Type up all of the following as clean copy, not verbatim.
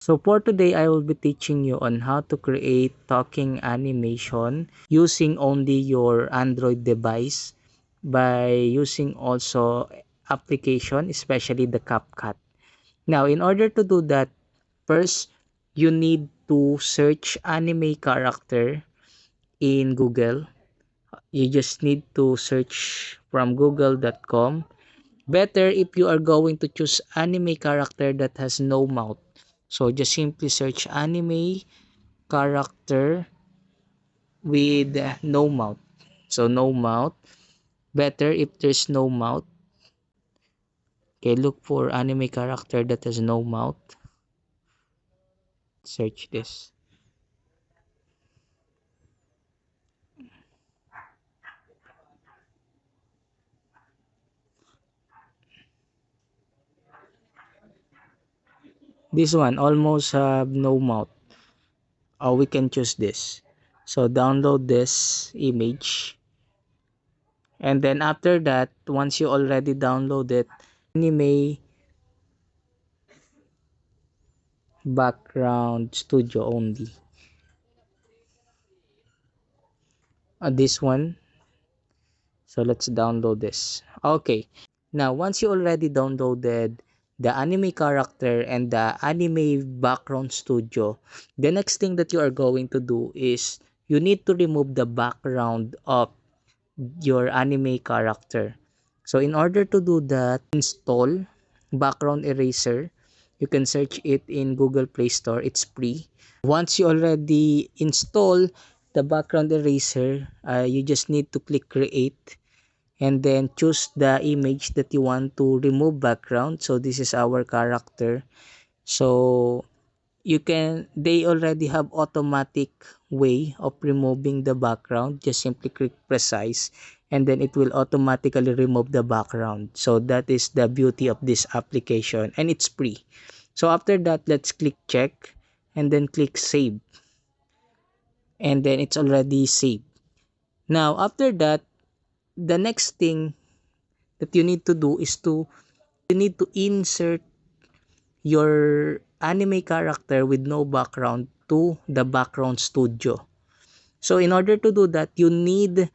So for today, I will be teaching you on how to create talking animation using only your Android device by using also application, especially the CapCut. Now, in order to do that, first, you need to search anime character in Google. You just need to search from google.com. Better if you are going to choose anime character that has no mouth. So just simply search anime character with no mouth. So no mouth. Better if there's no mouth. Okay, look for anime character that has no mouth. Search this. This one almost have no mouth. Or we can choose this. So download this image. And then after that, once you already download it, anime background studio only. This one. So let's download this. Okay. Now, once you already downloaded the anime character and the anime background studio, the next thing that you are going to do is you need to remove the background of your anime character. So in order to do that, install background eraser. You can search it in Google Play Store. It's free. Once you already install the background eraser, you just need to click create and then choose the image that you want to remove background. So this is our character. So they already have automatic way of removing the background. Just simply click precise and then it will automatically remove the background. So that is the beauty of this application and it's free. So after that, let's click check and then click save, and then it's already saved. Now after that, the next thing that you need to do is you need to insert your anime character with no background to the background studio. So in order to do that, you need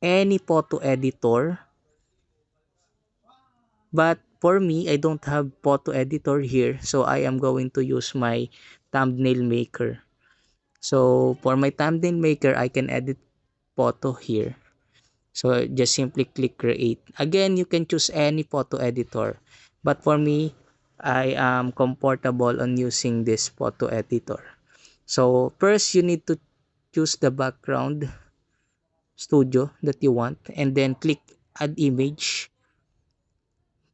any photo editor. But for me, I don't have photo editor here. So I am going to use my thumbnail maker. So for my thumbnail maker, I can edit photo here. So just simply click create. Again, you can choose any photo editor. But for me, I am comfortable on using this photo editor. So first, you need to choose the background studio that you want and then click add image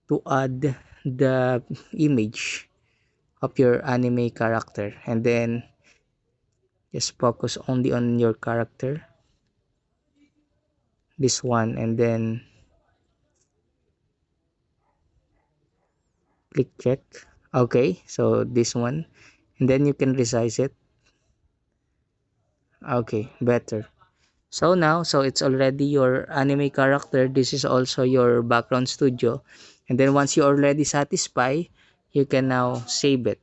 to add the image of your anime character, and then just focus only on your character, this one, and then click check. Okay, so this one, and then you can resize it. Okay, better. So now, so it's already your anime character. This is also your background studio. And then once you're already satisfied, you can now save it.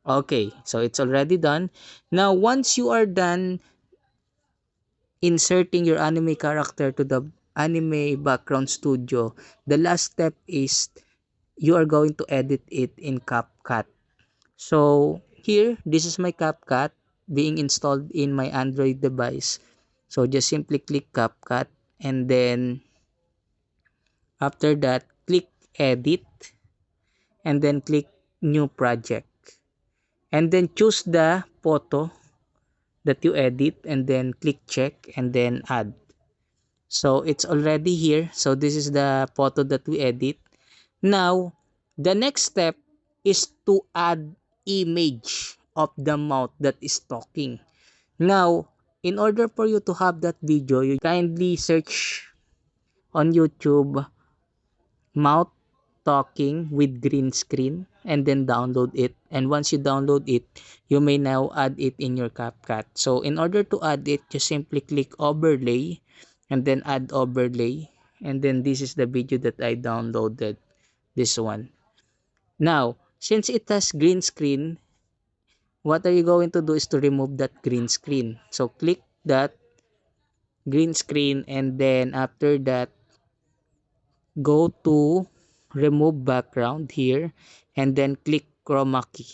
Okay, so it's already done. Now, once you are done inserting your anime character to the anime background studio, the last step is you are going to edit it in CapCut. So here, this is my CapCut being installed in my Android device. So just simply click CapCut and then after that, click edit and then click new project. And then choose the photo that you edit and then click check and then add. So it's already here. So this is the photo that we edit. Now, the next step is to add image of the mouth that is talking. Now, in order for you to have that video, you kindly search on YouTube mouth talking with green screen and then download it. And once you download it, you may now add it in your CapCut. So in order to add it, just simply click overlay and then add overlay. And then this is the video that I downloaded, this one. Now, since it has green screen, what are you going to do is to remove that green screen. So click that green screen, and then after that, go to remove background here, and then click chroma key,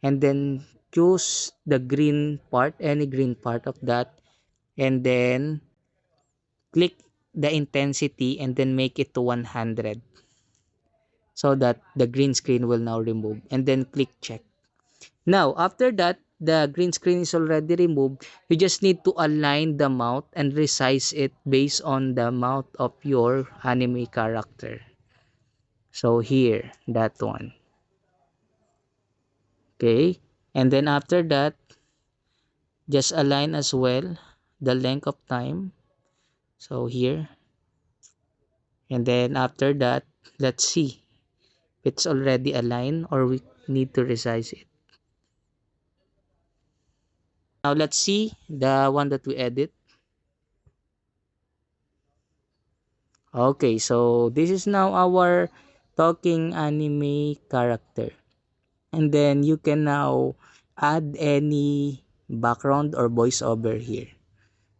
and then choose the green part, any green part of that, and then click the intensity and then make it to 100, so that the green screen will now remove, and then click check. Now after that, the green screen is already removed. You just need to align the mouth and resize it based on the mouth of your anime character. So here, that one. Okay, and then after that, just align as well the length of time. So here, and then after that, let's see if it's already aligned or we need to resize it. Now let's see the one that we edit. Okay, so this is now our talking anime character. And then you can now add any background or voiceover here.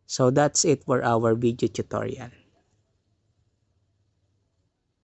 So that's it for our video tutorial.